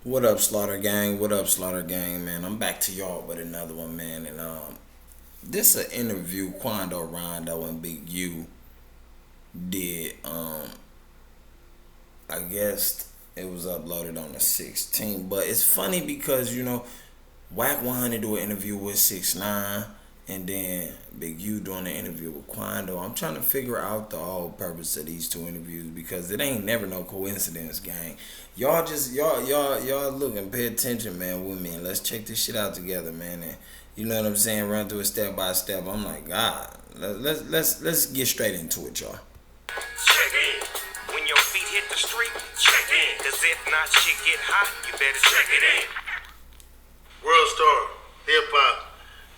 What up, Slaughter Gang? What up, Slaughter Gang, man? I'm back to y'all with another one, man. And this an interview Quando Rondo and Big U did. I guess it was uploaded on the 16th, but it's funny because Whack 100 do an interview with 6ix9ine, and then Big U doing an interview with Quando. I'm trying to figure out the whole purpose of these two interviews because it ain't never no coincidence, gang. Y'all look and pay attention, man, with me, and let's check this shit out together, man. And you know what I'm saying? Run through it step by step. I'm like, God, let's get straight into it, y'all. Check in. When your feet hit the street, check in. Cause if not, shit get hot, you better check it in. World star, hip hop,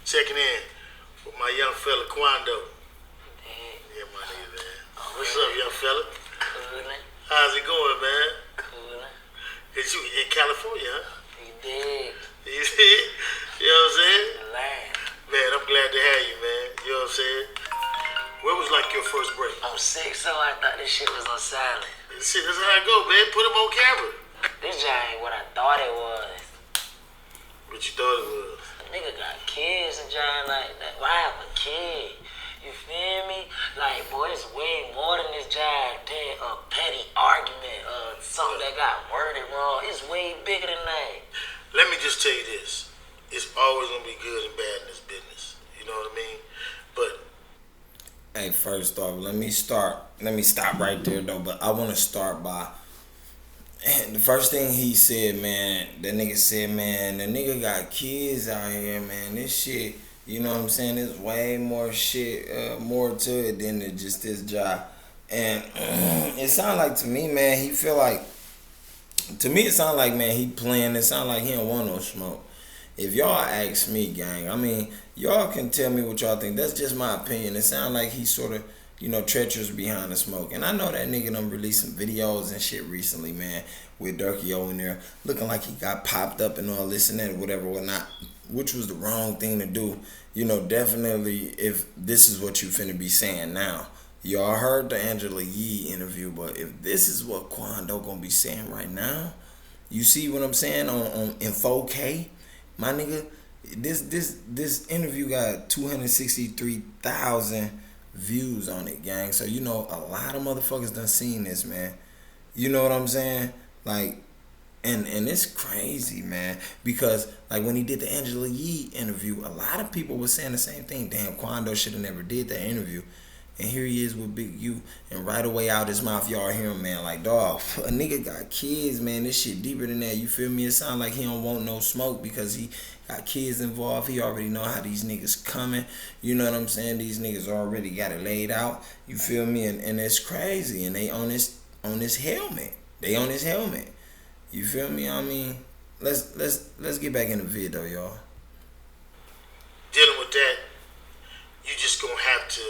checking in with my young fella Quando. Yeah, my nigga, man. What's up, young fella? Coolin', How's it going, man? coolin'. Is you in California, huh? You dig? You see? You know what I'm saying? The land. Man, I'm glad to have you, man. You know what I'm saying? Where was like your first break? I'm sick, so I thought this shit was on silent. Shit, that's how it go, man. Put him on camera. This joint ain't what I thought it was. What you thought it was? A nigga got kids and joint like that. Why have a kid? You feel me? Like, boy, it's way more than this joint than a petty argument or something that got worded wrong. It's way bigger than that. Let me just tell you this. It's always gonna be good and bad in this business. You know what I mean? But Hey, first off, let me stop right there though. But I want to start by the first thing he said, man. That nigga said, man, the nigga got kids out here, man. This shit, you know what I'm saying? There's way more shit, more to it than just this job. And it sound like to me, man, he feel like. To me, it sound like, man, he playing. It sound like he don't want no smoke. If y'all ask me, gang, I mean, y'all can tell me what y'all think. That's just my opinion. It sound like he's sort of, treacherous behind the smoke. And I know that nigga done released some videos and shit recently, man, with Durkee O in there, looking like he got popped up and all this and that, whatever, whatnot, which was the wrong thing to do. Definitely, if this is what you finna be saying now. Y'all heard the Angela Yee interview, but if this is what Quando gonna be saying right now, you see what I'm saying on in 4K, my nigga, this interview got 263,000 views on it, gang. So a lot of motherfuckers done seen this, man. You know what I'm saying? Like, and it's crazy, man, because like when he did the Angela Yee interview, a lot of people were saying the same thing. Damn, Quando should have never did that interview. And here he is with Big U, and right away out his mouth, y'all hear him, man, like, dawg, a nigga got kids, man. This shit deeper than that. You feel me? It sound like he don't want no smoke because he got kids involved. He already know how these niggas coming. You know what I'm saying? These niggas already got it laid out. You feel me? And it's crazy. And they on his helmet. They on his helmet. You feel me? I mean, let's get back in the vid though, y'all. dealing with that, you just gonna have to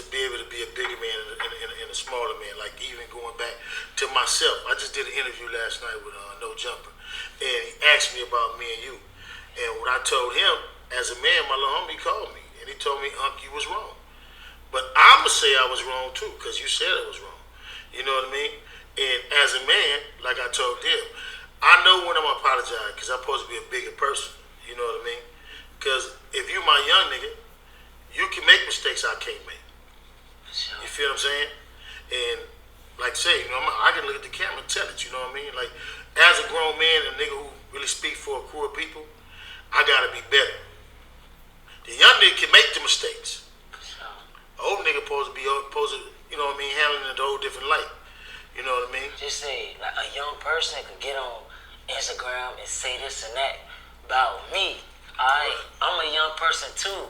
be able to be a bigger man and a smaller man. Like even going back to myself, I just did an interview last night with No Jumper, and he asked me about me and you. And when I told him, as a man, my little homie called me, and he told me, Unc, you was wrong. But I'ma say I was wrong too, because you said I was wrong. You know what I mean? And as a man, like I told them, I know when I'm gonna apologize, because I'm supposed to be a bigger person. You know what I mean? Because if you my young nigga, you can make mistakes I can't make. Sure. You feel what I'm saying? And like I say, I can look at the camera and tell it, you know what I mean? Like, as a grown man, a nigga who really speak for a crew of people, I gotta be better. The young nigga can make the mistakes. Sure. Old nigga supposed to, you know what I mean, handling it a whole different light. You know what I mean? Just say, like, a young person could get on Instagram and say this and that about me. Alright, I'm a young person too.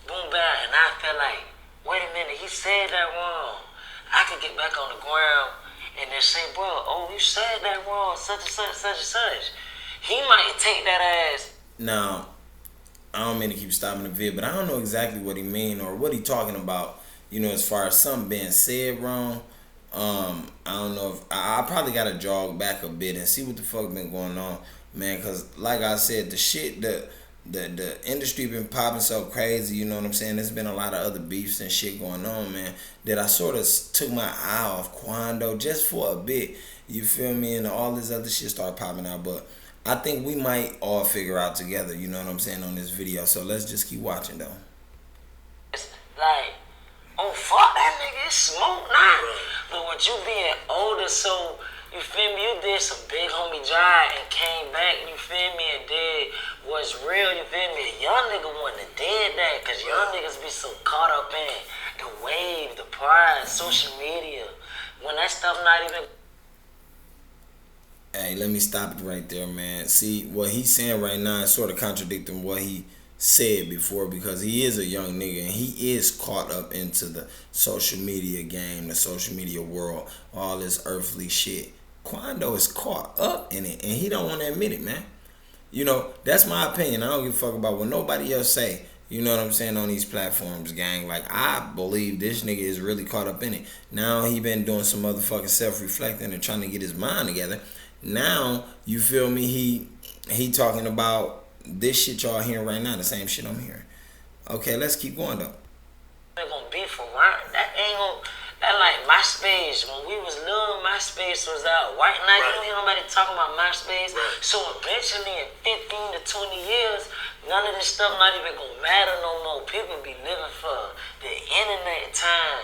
Boom, bam, and I feel like, wait a minute, he said that wrong. I could get back on the ground and then say, bro, oh, you said that wrong, such and such, such and such. He might take that as. Now, I don't mean to keep stopping the vid, but I don't know exactly what he mean or what he talking about. As far as something being said wrong. I don't know if I probably gotta jog back a bit and see what the fuck been going on, man. Cause like I said, the shit, the industry been popping so crazy. You know what I'm saying? There's been a lot of other beefs and shit going on, man. That I sort of took my eye off Quando just for a bit. You feel me? And all this other shit start popping out. But I think we might all figure out together, you know what I'm saying, on this video. So let's just keep watching though. Like, oh fuck that nigga, it's smoke now. But with you being older, so you feel me, you did some big homie drive and came back, you feel me, and did what's real, you feel me. A young nigga wouldn't have did that, cause young niggas be so caught up in the wave, the pride, social media. When that stuff not even. Hey, let me stop it right there, man. See, what he's saying right now is sort of contradicting what he said before, because he is a young nigga and he is caught up into the social media game, the social media world, all this earthly shit. Quando is caught up in it and he don't want to admit it, man. You know, that's my opinion. I don't give a fuck about what nobody else say. You know what I'm saying, on these platforms, gang. Like, I believe this nigga is really caught up in it. Now he been doing some motherfucking self-reflecting and trying to get his mind together. Now, you feel me, he talking about this shit y'all hearing right now, the same shit I'm hearing. Okay, let's keep going though. They're gonna be for mine. That ain't gonna. That like MySpace. When we was little, MySpace was out. Right now, you don't hear nobody talking about MySpace. So eventually, in 15 to 20 years, none of this stuff not even gonna matter no more. People be living for the internet time,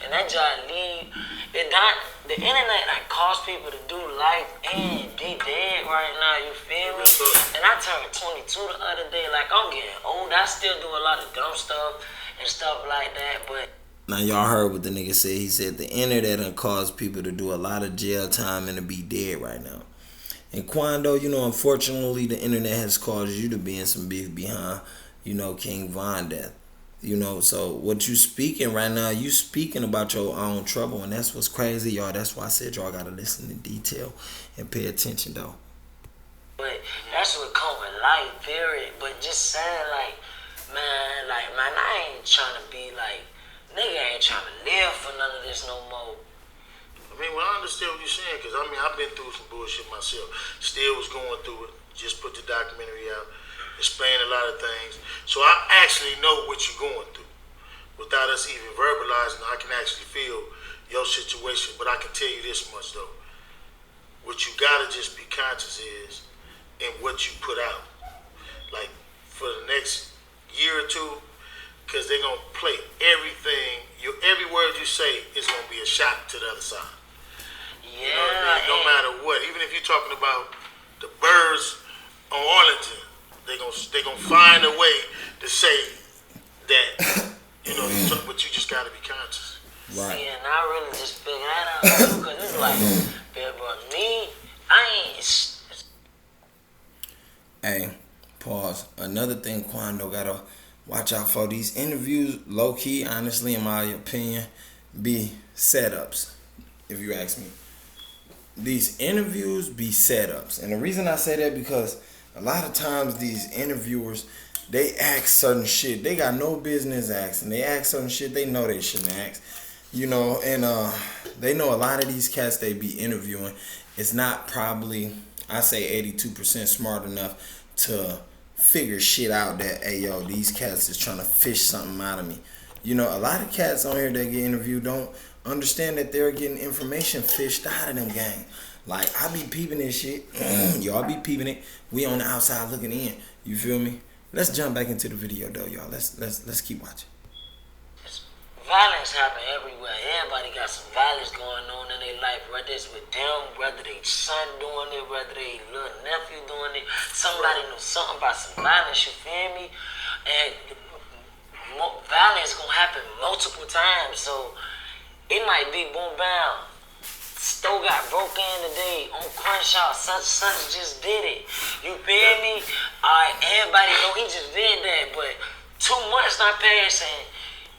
and that job leave. The internet like cause people to do life and be dead right now. You feel me? And I turned 22 the other day. Like, I'm getting old. I still do a lot of dumb stuff and stuff like that, but. Now y'all heard what the nigga said. He said the internet done caused people to do a lot of jail time and to be dead right now. And Quando, you know, unfortunately the internet has caused you to be in some beef behind, you know, King Von death. You know, so what you speaking right now, you speaking about your own trouble, and that's what's crazy, y'all. That's why I said y'all gotta listen in detail and pay attention though. But that's what come with life, period. But just saying like, man, I ain't trying to be like, nigga ain't trying to live for none of this no more. I mean, well, I understand what you're saying, because, I mean, I've been through some bullshit myself. Still was going through it. Just put the documentary out. Explain a lot of things. So I actually know what you're going through. Without us even verbalizing, I can actually feel your situation. But I can tell you this much, though. What you got to just be conscious is in what you put out. Like, for the next year or two, because they're going to play everything. Every word you say is going to be a shot to the other side. Yeah. You know what I mean? No matter what. Even if you're talking about the birds on Arlington, they're gonna find a way to say that, you know, but you just got to be conscious. Right. See, and I really just figured that out too, because it's like, but me, I ain't. Hey, pause. Another thing Quando gotta watch out for, these interviews, low key, honestly, in my opinion, be setups, if you ask me. These interviews be setups. And the reason I say that, because a lot of times these interviewers, they ask certain shit they got no business asking. They ask certain shit they know they shouldn't ask. You know, and they know a lot of these cats they be interviewing, it's not probably, I say 82% smart enough to figure shit out that, hey yo, these cats is trying to fish something out of me. You know, a lot of cats on here that get interviewed don't understand that they're getting information fished out of them, gang. Like, I be peeping this shit. Y'all be peeping it. We on the outside looking in. You feel me? Let's jump back into the video though, y'all. Let's keep watching. Violence happen everywhere. Everybody got some violence going on in their life, whether it's with them, whether they son doing it, whether they little nephew doing it. Somebody knows something about some violence, you feel me? And violence gonna happen multiple times, so it might be boom bam. Store got broke in today on Crenshaw, such just did it. You feel me? Alright, everybody know he just did that, but 2 months not passing.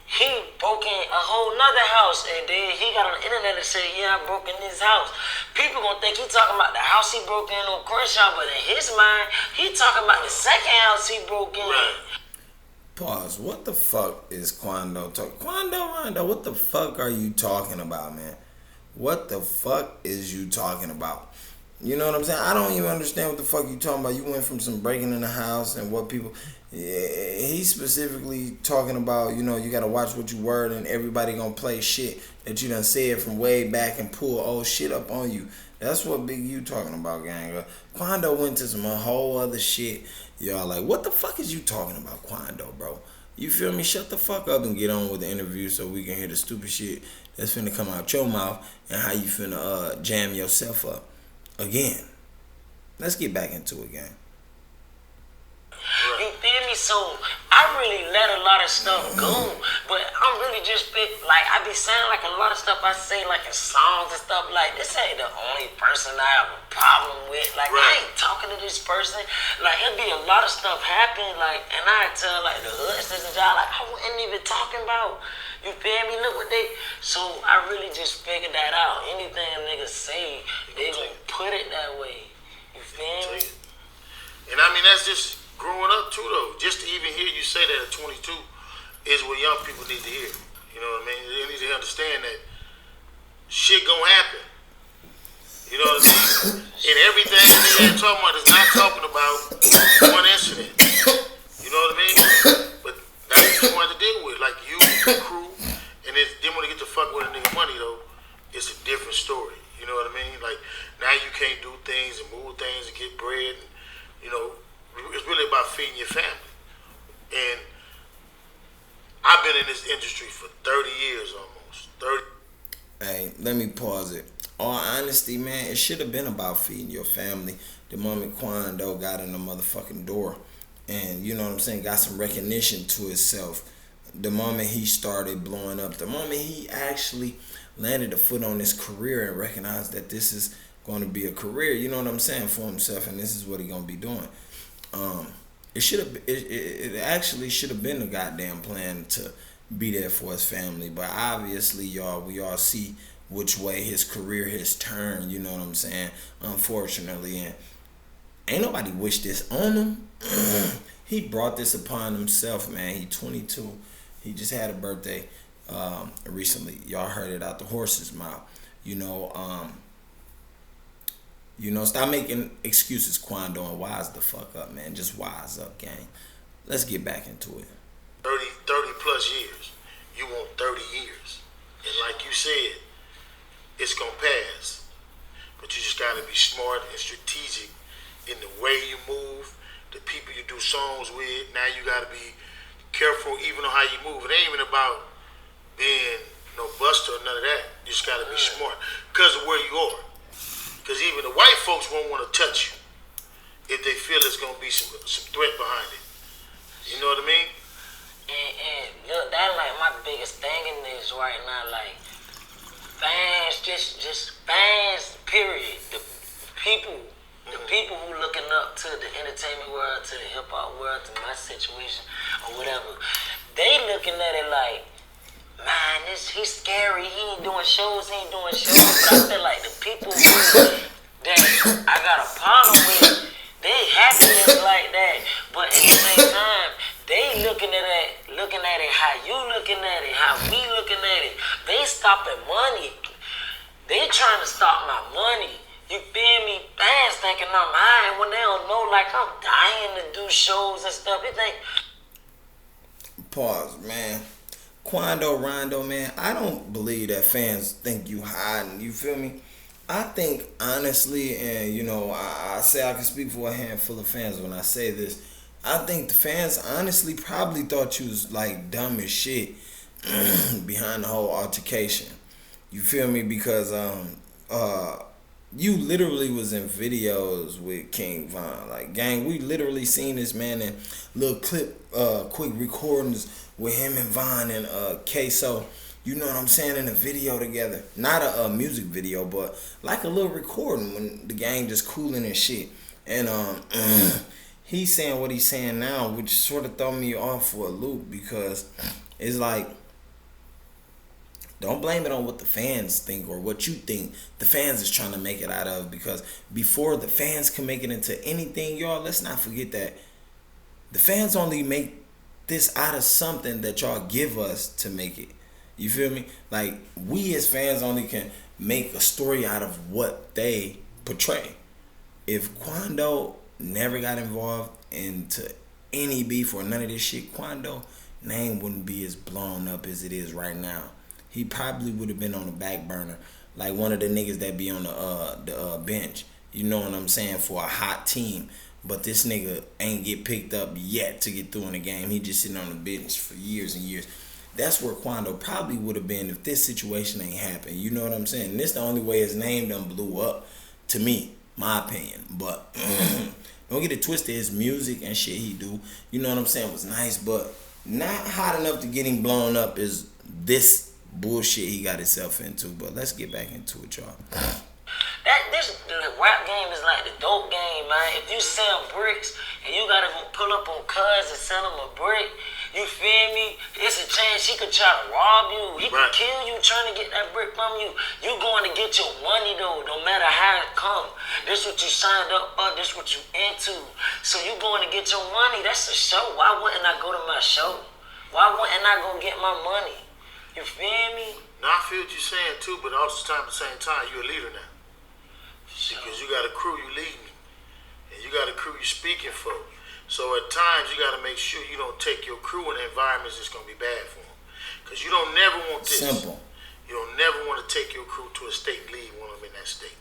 He broke in a whole nother house, and then he got on the internet and said, yeah, I broke in this house. People gonna think he talking about the house he broke in on Crenshaw, but in his mind, he talking about the second house he broke in. Pause. What the fuck is Quando talking? Quando, what the fuck are you talking about, man? What the fuck is you talking about? You know what I'm saying? I don't even understand what the fuck you talking about. You went from some breaking in the house and what people... He's specifically talking about, you know, you got to watch what you word, and everybody gonna play shit that you done said from way back and pull old shit up on you. That's what Big U talking about, gang. Quando went to some whole other shit. Y'all like, what the fuck is you talking about, Quando, bro? You feel me? Shut the fuck up and get on with the interview so we can hear the stupid shit that's finna come out your mouth and how you finna jam yourself up again. Let's get back into it, gang. You feel me? So I really let a lot of stuff go, but I'm really just like I be saying like a lot of stuff I say like in songs and stuff like this ain't the only person I have a problem with. Like I ain't talking to this person. Like it'll be a lot of stuff happen. Like and I tell like the hoods and the job like I wasn't even talking about. You feel me? Look what they. So I really just figured that out. Anything niggas say, they gonna put it that way. You feel me? And I mean that's just growing up too though. Just to even hear you say that at 22 is what young people need to hear. You know what I mean? They need to understand that shit gonna happen. You know what I mean? And everything they're talking about is not talking about one incident. You know what I mean? But that's what you want to deal with. Like you, the crew, and then when they get to fuck with a nigga money though, it's a different story. You know what I mean? Like now you can't do things and move things and get bread and you know, it's really about feeding your family. And I've been in this industry for 30 years almost. 30. Hey, let me pause it. All honesty, man, it should have been about feeding your family the moment Quando got in the motherfucking door. And, you know what I'm saying, got some recognition to himself. The moment he started blowing up, the moment he actually landed a foot on his career and recognized that this is going to be a career, you know what I'm saying, for himself, and this is what he gonna be doing. It actually should have been a goddamn plan to be there for his family, but obviously, we all see which way his career has turned. You know what I'm saying? Unfortunately, and ain't nobody wish this on him. He brought this upon himself, man. He 22. He just had a birthday recently. Y'all heard it out the horse's mouth. Stop making excuses, Quando, and wise the fuck up, man. Just wise up, gang. Let's get back into it. 30 plus years. You want 30 years. And like you said, it's going to pass. But you just got to be smart and strategic in the way you move, the people you do songs with. Now you got to be careful even on how you move. It ain't even about being no buster or none of that. You just got to be smart because of where you are. Because even the white folks won't want to touch you if they feel there's going to be some threat behind it. You know what I mean? And look, that's like my biggest thing in this right now. Like, fans, just fans, period. The people who looking up to the entertainment world, to the hip-hop world, to my situation, or whatever, they looking at it like, man, he's scary. He ain't doing shows. But I feel like the people that I got a problem with, they happiness like that. But at the same time, they looking at it how you looking at it, how we looking at it. They stopping money. They trying to stop my money. You feel me? Fans thinking I'm high when they don't know, like I'm dying to do shows and stuff. They think. Pause, man. Quando Rondo, man, I don't believe that fans think you hiding. You feel me? I think honestly, and I say I can speak for a handful of fans when I say this. I think the fans honestly probably thought you was like dumb as shit behind the whole altercation. You feel me? Because you literally was in videos with King Von. Like, gang, we literally seen this man in little quick recordings with him and Von and Queso. You know what I'm saying? In a video together. Not a music video, but like a little recording when the gang just cooling and shit. And he's saying what he's saying now, which sort of throw me off for a loop because it's like, don't blame it on what the fans think or what you think the fans is trying to make it out of, because before the fans can make it into anything, y'all, let's not forget that the fans only make this out of something that y'all give us to make it. You feel me? Like, we as fans only can make a story out of what they portray. If Quando never got involved into any beef or none of this shit, Quando name wouldn't be as blown up as it is right now. He probably would have been on the back burner like one of the niggas that be on the bench. You know what I'm saying, for a hot team. But this nigga ain't get picked up yet to get through in the game. He just sitting on the bench for years and years. That's where Quando probably would have been if this situation ain't happened. You know what I'm saying? And this the only way his name done blew up, to me, my opinion. But don't get it twisted. His music and shit he do, you know what I'm saying, was nice, but not hot enough to get him blown up is this bullshit he got himself into. But let's get back into it, y'all. The rap game is like the dope game, man. If you sell bricks and you gotta go pull up on cuz and sell him a brick, you feel me? It's a chance he could try to rob you. He could kill you trying to get that brick from you. You going to get your money though, no matter how it come. This what you signed up for. This what you into. So you going to get your money. That's a show. Why wouldn't I go to my show? Why wouldn't I go get my money? You feel me? Now I feel what you're saying too, but also at the same time, you're a leader now. Because you got a crew you leading, and you got a crew you speaking for. So at times you got to make sure you don't take your crew in environments that's going to be bad for them. Because you don't never want this. Simple. You don't never want to take your crew to a state and leave one of them in that state.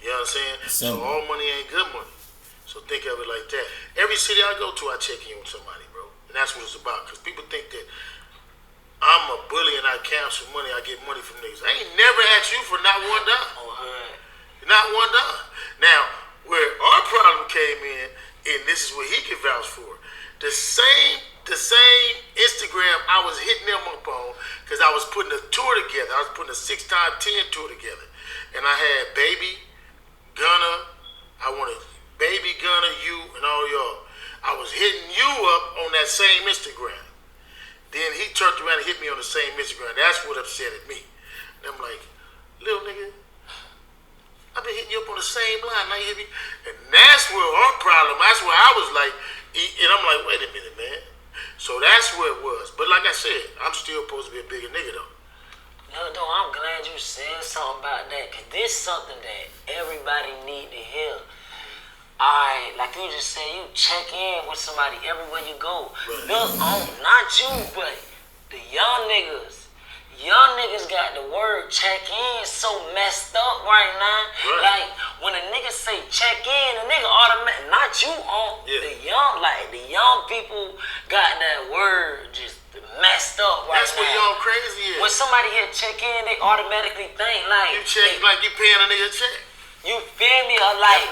You know what I'm saying? Simple. So all money ain't good money. So think of it like that. Every city I go to, I check in with somebody, bro. And that's what it's about. Because people think that I'm a bully and I cancel money, I get money from niggas. I ain't never asked you for not one dime. Not one dime. Now, where our problem came in, and this is what he can vouch for, the same Instagram I was hitting them up on, because I was putting a tour together. I was putting a 6x10 tour together. And I had Baby, Gunna, Baby, Gunna, you, and all y'all. I was hitting you up on that same Instagram. Then he turned around and hit me on the same Instagram. That's what upset at me. And I'm like, little nigga, I've been hitting you up on the same line. Now you hit me. And that's where our problem, that's where I was like, and I'm like, wait a minute, man. So that's where it was. But like I said, I'm still supposed to be a bigger nigga, though. No, I'm glad you said something about that, because this is something that everybody need to hear. Alright, like you just said, you check in with somebody everywhere you go. Right. Look, not you, but the young niggas. Young niggas got the word check in so messed up right now. Right. Like, when a nigga say check in, the nigga automatic, not you on the young people got that word just messed up right now. That's what y'all crazy is. When somebody hit check in, they automatically think like... You check like you paying a nigga a check. You feel me? Or like,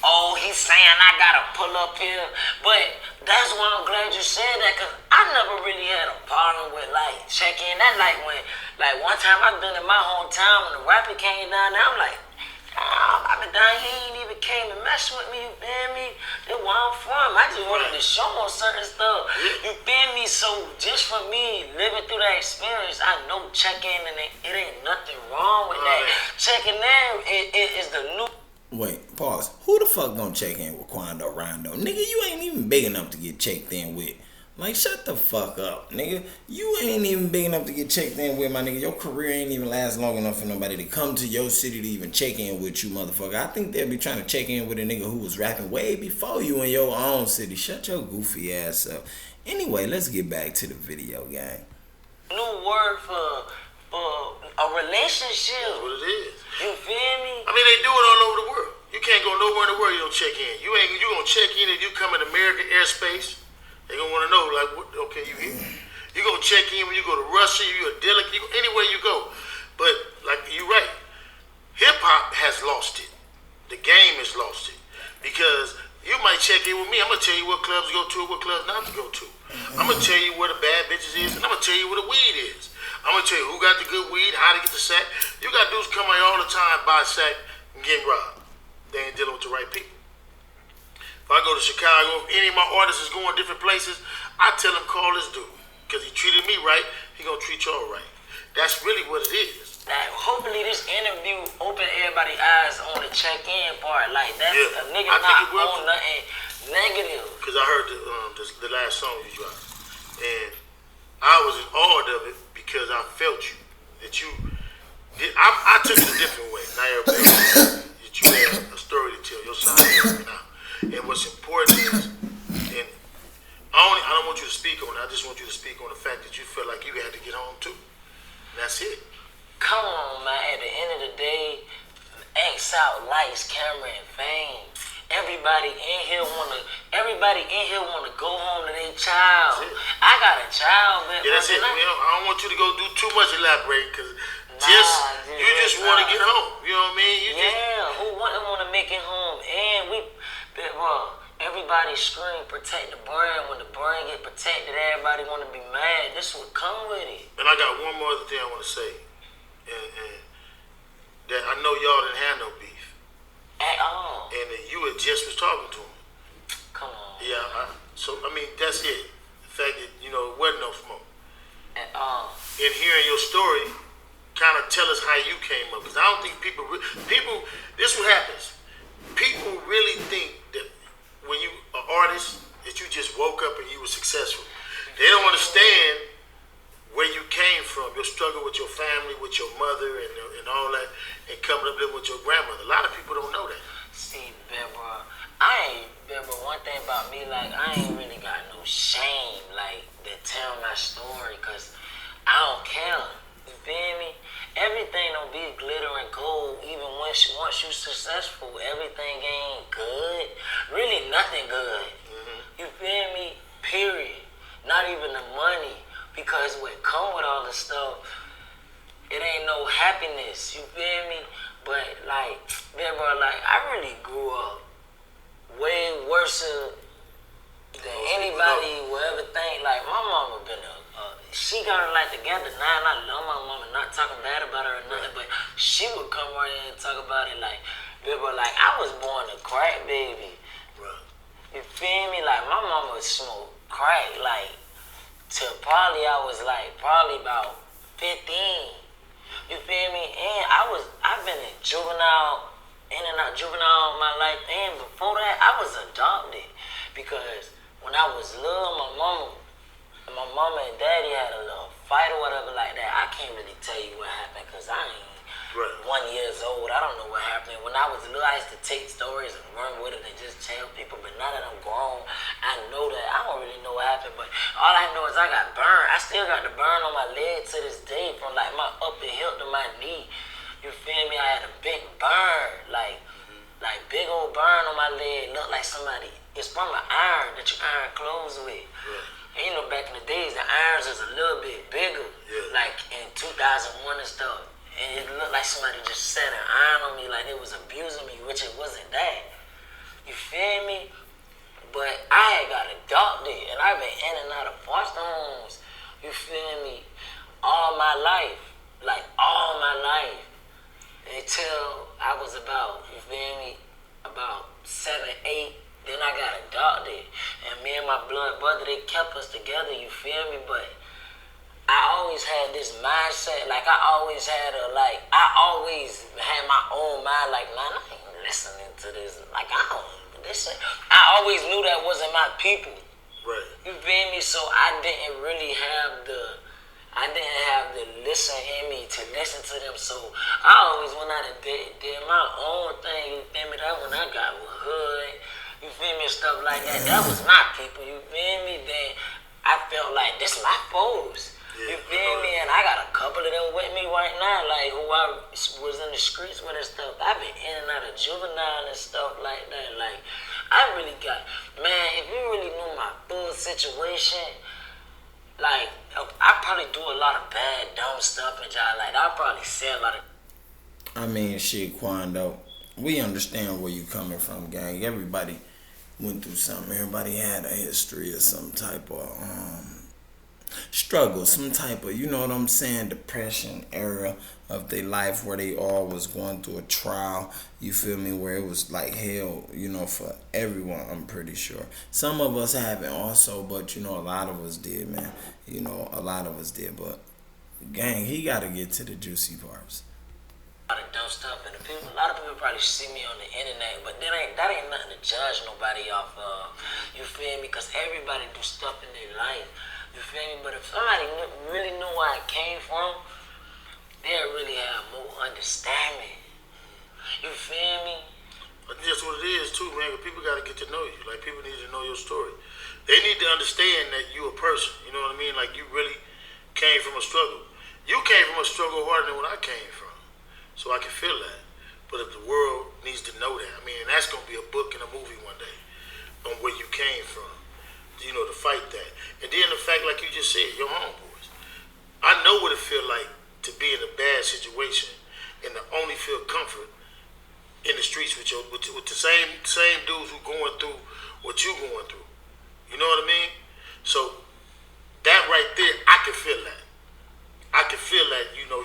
oh, he's saying I gotta pull up here. But that's why I'm glad you said that, because I never really had a problem with like checking. That like when, like one time I've been in my hometown when the rapper came down there, I'm like, I've been down, he ain't even came to mess with me, you feel me? That's where I'm from. I just wanted to show on certain stuff. You feel me? So just for me living through that experience, I know checking and it ain't nothing wrong with that. Checking in is the new. Wait, pause. Who the fuck gonna check in with Quando Rondo? Nigga, you ain't even big enough to get checked in with. Like, shut the fuck up, nigga. You ain't even big enough to get checked in with, my nigga. Your career ain't even last long enough for nobody to come to your city to even check in with you, motherfucker. I think they'll be trying to check in with a nigga who was rapping way before you in your own city. Shut your goofy ass up. Anyway, let's get back to the video, gang. New word for a relationship. That's what it is. You feel me? I mean, they do it all over the world. You can't go nowhere in the world you don't check in. You gonna check in if you come in American airspace. They gonna want to know, like, what, okay, you here? You gonna check in when you go to Russia, you a delegate, anywhere you go. But like you're right, hip hop has lost it. The game has lost it because you might check in with me. I'm gonna tell you what clubs to go to, what clubs not to go to. I'm gonna tell you where the bad bitches is, and I'm gonna tell you where the weed is. I'm gonna tell you who got the good weed, how to get the sack. You got dudes come out all the time, buy a sack, and get robbed. They ain't dealing with the right people. If I go to Chicago, if any of my artists is going different places, I tell them call this dude. Because he treated me right, he gonna treat y'all right. That's really what it is. Like, hopefully this interview open everybody's eyes on the check-in part. Like, that's a nigga not on nothing negative. Because I heard the last song you dropped. And I was in awe of it because I felt you. That you did. I took it a different way. Not everybody that you had a story to tell. Your side of it now. And what's important is, and I don't want you to speak on it. I just want you to speak on the fact that you felt like you had to get home too. And that's it. Come on, man. At the end everybody in here wanna go home to their child. I got a child, man. Yeah, that's it. I don't want you to go do too much elaborating, because you just want to get home. You know what I mean? Who want to make it home? And everybody scream, protect the brand. When the brand get protected, everybody want to be mad. This would come with it. And I got one more other thing I want to say. And that I know y'all didn't have no beef. At all. And you had just was talking to him. Come on. Yeah, so, I mean, that's it. The fact that, it wasn't no smoke. At all. And hearing your story, kind of tell us how you came up. Because I don't think people, this is what happens. People really think that when you are an artist, that you just woke up and you were successful. They don't understand where you came from, your struggle with your family, with your mother, and all that, and coming up living with your grandmother. A lot of people don't know that. See, bro, one thing about me, like, I ain't really got no shame, like, to tell my story, because I don't care. You feel me? Everything don't be glitter and gold. Even once you successful, everything ain't good. Really, nothing good. You feel me? Period. Not even the money. Because what come with all this stuff, it ain't no happiness. You feel me? But like, man, bro, like, I really grew up way worse than anybody would ever think. Like, my mama been she got her life together now, and I love my mama, not talking bad about her or nothing, but she would come right in and talk about it like, bro, like, I was born a crack baby. You feel me? Like, my mama smoked crack, like, till probably I was like, about 15. You feel me? And I've been in and out juvenile my life, and before that, I was adopted. Because when I was little, my mama and daddy had a little fight or whatever like that. I can't really tell you what happened, because I ain't 1 year old. I don't know what happened. When I was little, I used to take stories and run with it and just tell people. But now that I'm grown, I know that I don't really know what happened. But all I know is I got burned. I still got the burn on my leg to this day, from like my upper hip to my knee. You feel me? I had a big burn, like big old burn on my leg. Looked like somebody. It's from an iron that you iron clothes with. And back in the days, the irons was a little bit bigger, like in 2001 and stuff. And it looked like somebody just set an iron on me, like they was abusing me, which it wasn't that. You feel me? But I had got adopted, and I've been in and out of foster homes. You feel me? All my life, like all my life, until I was about, you feel me, about 7, 8. Then I got adopted, and me and my blood brother, they kept us together, you feel me? But I always had this mindset, like I always had my own mind, like, man, I ain't listening to this, like, I don't even listen. I always knew that wasn't my people. Right. You feel me? So I didn't really have the listen in me to listen to them. So I always went out and did my own thing, you feel me? That when I got with hood, you feel me, and stuff like that. That was my people, you feel me? Then I felt like this my foes. You feel me? And I got a couple of them with me right now, like who I was in the streets with and stuff. I've been in and out of juvenile and stuff like that. Like, I really got, man, if you really knew my full situation, like, I probably do a lot of bad, dumb stuff and y'all, like, I probably say a lot of. I mean, shit, Quando, we understand where you coming from, gang. Everybody went through something. Everybody had a history of some type of struggle, some type of, you know what I'm saying, depression era of their life where they all was going through a trial, you feel me, where it was like hell, you know, for everyone, I'm pretty sure. Some of us haven't also, but, you know, a lot of us did, man. You know, a lot of us did, but, gang, he got to get to the juicy parts. A lot of dumb stuff, and a lot of people probably see me on the internet, but that ain't nothing to judge nobody off of. You feel me? Because everybody do stuff in their life. You feel me? But if somebody really knew where I came from, they'll really have more understanding. You feel me? I think that's what it is too, man. People got to get to know you. Like, people need to know your story. They need to understand that you a person. You know what I mean? Like, you really came from a struggle. You came from a struggle harder than what I came from. So I can feel that. But if the world needs to know that, I mean, and that's gonna be a book and a movie one day on where you came from, you know, to fight that. And then the fact, like you just said, your homeboys. I know what it feel like to be in a bad situation and to only feel comfort in the streets with the same dudes who going through what you going through. You know what I mean? So that right there, I can feel that. I can feel that. You know,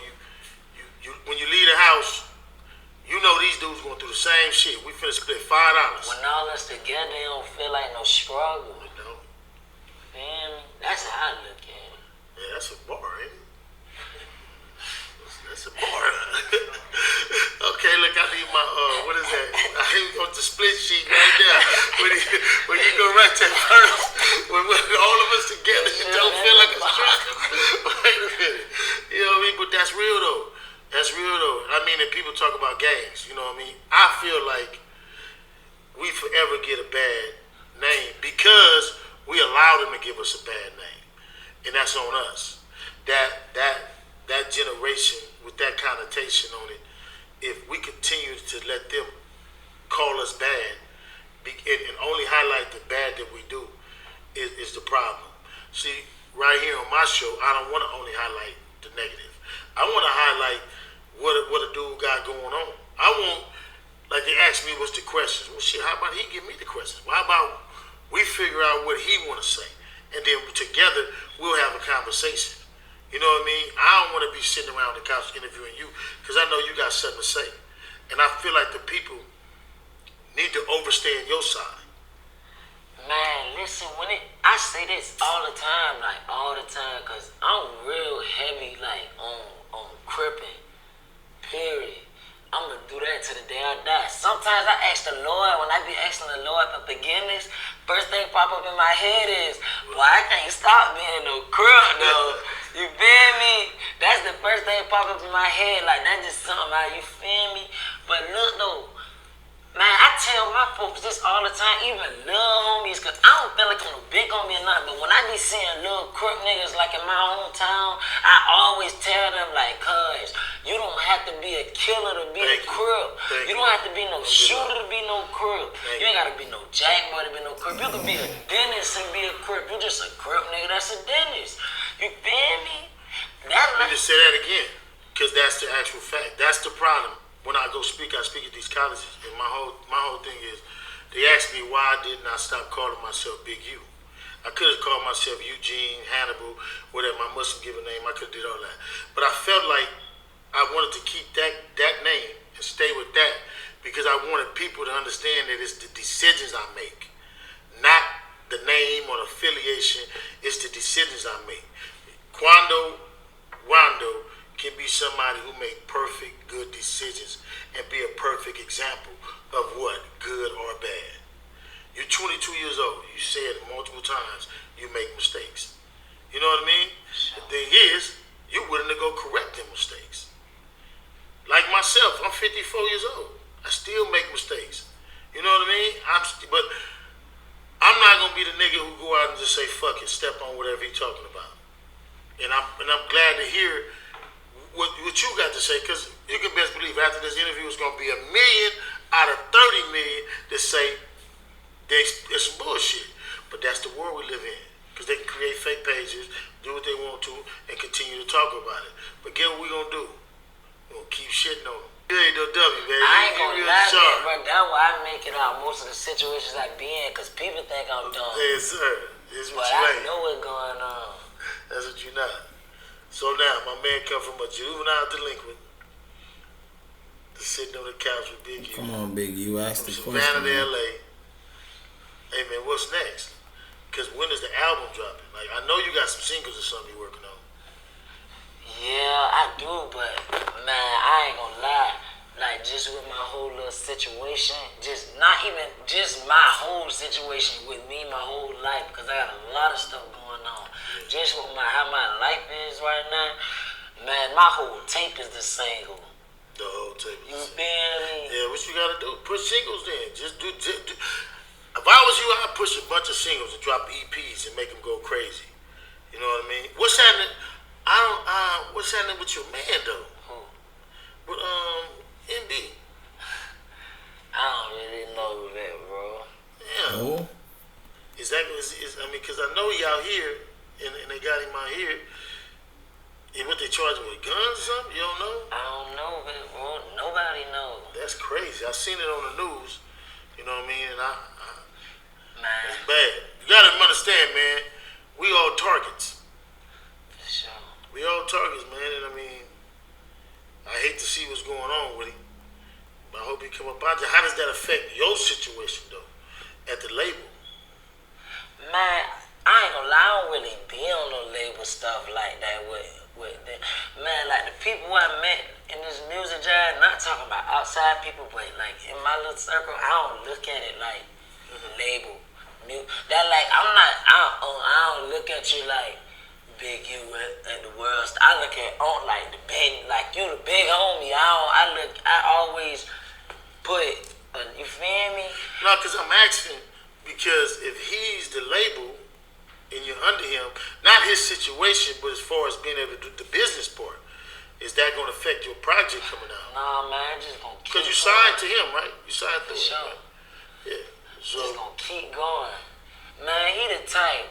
you when you leave the house, you know these dudes going through the same shit. We finna split $5. When all us together, it don't feel like no struggle. You know? Man, that's how I look at it. Yeah, that's a bar, ain't it? That's a bar. Okay, look, I need my what is that? I need on the split sheet right there. When you go right that first, when all of us together, you don't feel like a struggle. Wait a minute. You know what I mean? But that's real though. That's real though. I mean, if people talk about gangs, you know what I mean? I feel like we forever get a bad name because we allow them to give us a bad name, and that's on us. That generation with that connotation on it, if we continue to let them call us bad and only highlight the bad that we do, is the problem. See, right here on my show, I don't want to only highlight the negative. I want to highlight what a dude got going on. I want, like they asked me, what's the questions? Well, shit, how about he give me the questions? Well, how about we figure out what he want to say, and then together we'll have a conversation. You know what I mean? I don't want to be sitting around the couch interviewing you because I know you got something to say. And I feel like the people need to overstand your side. Man, listen, I say this all the time, because I'm real heavy, like, on cripping, period. I'm going to do that to the day I die. Sometimes I ask the Lord, when I be asking the Lord for forgiveness, first thing pop up in my head is, well, I can't stop being no crook, though. You feel me? That's the first thing pop up in my head. Like, that's just something, you feel me? But look, though, man, I tell my folks this all the time, even little homies, because I don't feel like I'm no big homie or nothing, but when I be seeing little crook niggas like in my hometown, I always tell them, like, cuz, you don't have to be a killer to be a crook. You don't have to be no shooter to be no crook. You ain't got to be no jack boy to be no crook. You can be a dentist and be a crook. You just a crook nigga that's a dentist. You feel me? Let me just say that again, because that's the actual fact. That's the problem. When I go speak, I speak at these colleges, and my whole thing is, they ask me why didn't I stop calling myself Big U. I could have called myself Eugene, Hannibal, whatever my Muslim given name. I could have did all that, but I felt like I wanted to keep that name and stay with that because I wanted people to understand that it's the decisions I make, not the name or affiliation. It's the decisions I make. Quando Rondo can be somebody who make perfect, good decisions and be a perfect example of what, good or bad. You're 22 years old. You said multiple times you make mistakes. You know what I mean? The thing is, you're willing to go correct them mistakes. Like myself, I'm 54 years old. I still make mistakes. You know what I mean? But I'm not gonna be the nigga who go out and just say fuck it, step on whatever he talking about. And I'm glad to hear what you got to say, because you can best believe after this interview it's gonna be 1 million out of 30 million that say it's some bullshit. But that's the world we live in, because they can create fake pages, do what they want to, and continue to talk about it. But get what we gonna do? We're gonna keep shitting on them. You ain't no W, baby. I ain't gonna lie, man, bro. That's why I make it out most of the situations I be in, because people think I'm dumb. Yes, sir. This is what but you I ain't. know what's going on. That's what you not. So now, my man come from a juvenile delinquent to sitting on the couch with Big U. Come on, Big U. Ask the From question. Savannah to Man. LA. Hey, man, what's next? Because when is the album dropping? Like, I know you got some singles or something you're working on. Yeah, I do, but man, I ain't gonna lie. Like, just with my whole little situation, just not even just my whole situation with me, my whole life, because I got a lot of stuff going on. Just with how my life is right now, man, my whole tape is the single. The whole tape. You feel me? Yeah, what you gotta do? Push singles then. Just do. If I was you, I'd push a bunch of singles and drop EPs and make them go crazy. You know what I mean? What's happening? What's happening with your man though? Who? With MB. I don't really know that, bro. Yeah. Oh, Exactly. I mean, because I know he out here, and they got him out here. And what they charge him with guns or something? You don't know? I don't know, bro. Nobody knows. That's crazy. I seen it on the news. You know what I mean? And Man, it's bad. You gotta understand, man. We all targets. for sure. We all targets, man. And I mean, I hate to see what's going on with him. But I hope he come up out there. How does that affect your situation though, at the label? Man, I ain't gonna lie, I don't really be on no label stuff like that with the, man, like the people I met in this music job, not talking about outside people, but like in my little circle, I don't look at it like label. That like, I don't look at you like big you at the world. I look at like the big, like you the big homie. I always put, you feel me? No, because I'm asking, because if he's the label and you're under him, not his situation, but as far as being able to do the business part, is that going to affect your project coming out? Nah, man, just gonna keep Because you going. signed to him, right? You signed to For him, sure. right? Yeah. So, Just gonna keep going. Man, he the type.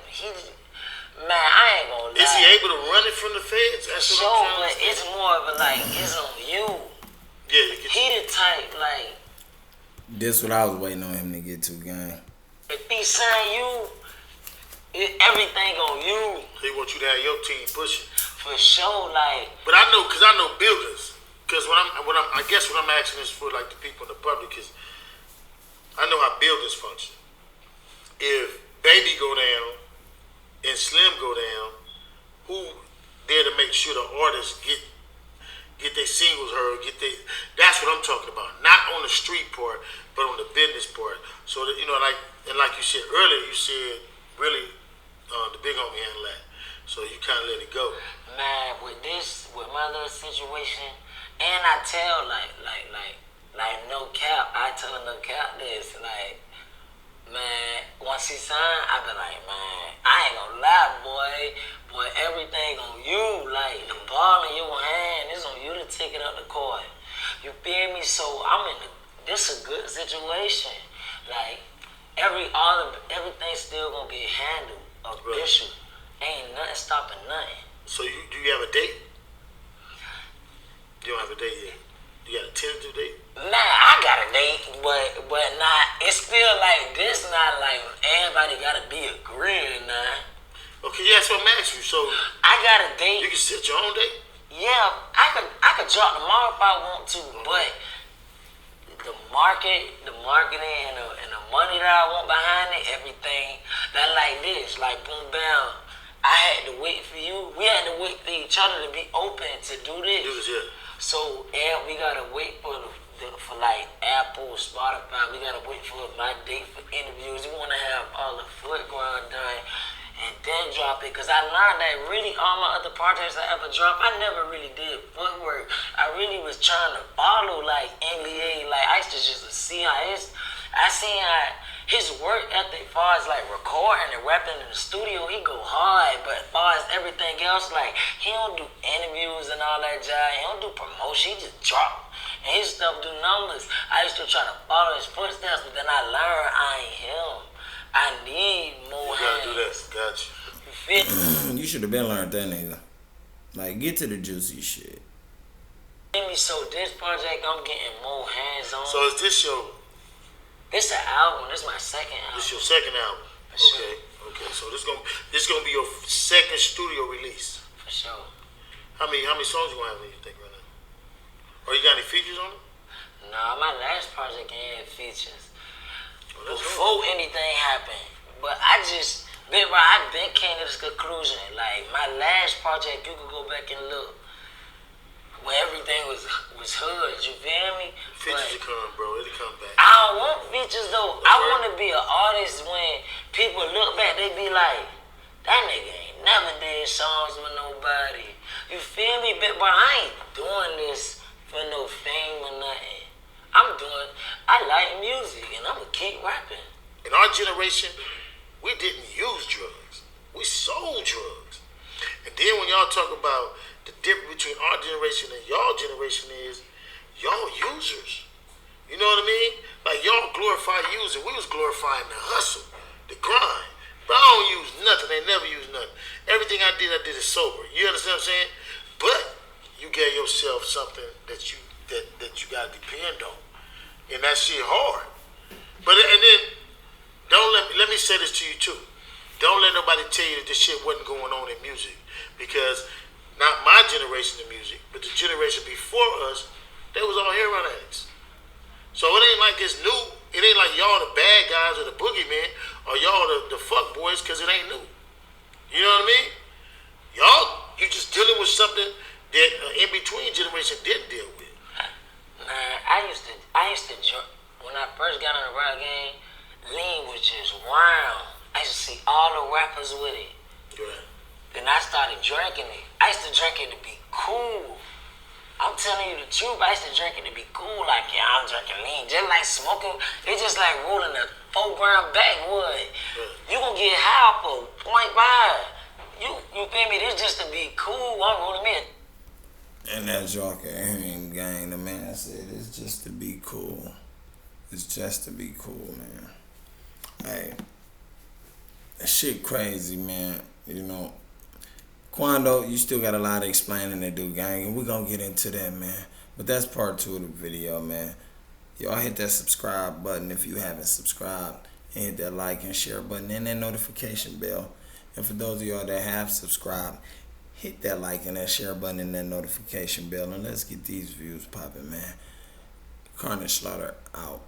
Man, I ain't gonna lie. is he able to run it from the feds? That's what Sure, I'm but trying to say. it's more of a like, it's on you. Yeah, you He the type, like, this what I was waiting on him to get to, gang. if he sign you, everything on you. he wants you to have your team pushing. For sure, like, But I know, because I know builders. Because I guess what I'm asking is for like the people in the public, is I know how builders function. If Baby go down and Slim go down, who there to make sure the artists get their singles heard, that's what I'm talking about. Not on the street part, but on the business part. So that, like you said earlier, you said really the big homie handled that. So you kind of let it go. man, with my little situation, and I tell, like, no cap, I tell no cap this, like, man, once he signed, I be like, man, I ain't gonna lie, boy, everything on you, like, the ball in your hand, it's on you to take it up the court. You feel me? So this a good situation. Like, everything's still gonna be handled official. Ain't nothing stopping nothing. So do you have a date? You don't have a date yet. You got a tentative date? Man, I got a date, but not. It's still like this. Not like everybody gotta be agreeing now. Okay, yeah, so I'm asking you. So I got a you date. can set your own date? Yeah, I could drop tomorrow if I want to, but the marketing, and the money that I want behind it, everything. That like this, like boom bam. I had to wait for you. We had to wait for each other to be open to do this. Do this, yeah. So we gotta wait for like Apple, Spotify. We gotta wait for my date for interviews. We wanna have all the footground done and then drop it. Cause I learned that really all my other projects I ever dropped, I never really did footwork. I really was trying to follow like NBA. Like I used to just see how I seen how his work ethic, far as like recording and rapping in the studio, he go hard. But far as everything else, like he don't do interviews and all that jazz. He don't do promotion. He just drop. And his stuff do numbers. I used to try to follow his footsteps, but then I learned I ain't him. I need more You gotta do hands. that. Got you. You feel me? You should have been learned that, nigga. Like, get to the juicy shit. So this project, I'm getting more hands on. So is this your This an album. This my second album. This your second album? For sure. Okay. So this gonna be your second studio release. For sure. How many songs you gonna have in you think right now? Or you got any features on it? Nah, my last project had features. Oh, that's Before anything happened. But I've been came to this conclusion. Like my last project, you could go back and look where everything was hood. You feel me? Features But will come, bro. It'll come back. I don't want features though. I want to be an artist when people look back, they be like, that nigga ain't never did songs with nobody. You feel me? But I ain't doing this for no fame or nothing. I like music and I'ma keep rapping. In our generation, we didn't use drugs. We sold drugs. And then when y'all talk about the difference between our generation and y'all generation is y'all users. You know what I mean? Like y'all glorify using. We was glorifying the hustle, the grind. But I don't use nothing. They never use nothing. Everything I did it sober. You understand what I'm saying? But you gave yourself something that you gotta depend on, and that shit hard. But and then don't let me say this to you too. Don't let nobody tell you that this shit wasn't going on in music, because not my generation of music, but the generation before us, they was all heroin addicts. So it ain't like it's new. It ain't like y'all the bad guys or the boogeyman or y'all the fuck boys, because it ain't new. You know what I mean? Y'all, you just dealing with something that in between generation didn't deal with. Man, I used to when I first got on the rap game, lean was just wild. I used to see all the rappers with it. Right. Then I started drinking it. I used to drink it to be cool. I'm telling you the truth, I used to drink it to be cool. Like, yeah, I'm drinking lean. Just like smoking, it's just like rolling a 4-gram backwood. You gonna get high for 0.5. You feel me? This just to be cool. I'm rolling me. And that y'all can hear him, gang. The man said it's just to be cool. It's just to be cool, man. Hey, that shit crazy, man. You know, Quando, you still got a lot of explaining to do, gang, and we're gonna get into that, man. But that's part 2 of the video, man. Y'all hit that subscribe button if you haven't subscribed, and hit that like and share button and that notification bell. And for those of y'all that have subscribed, hit that like and that share button and that notification bell, and let's get these views popping, man. Carnage Slaughter out.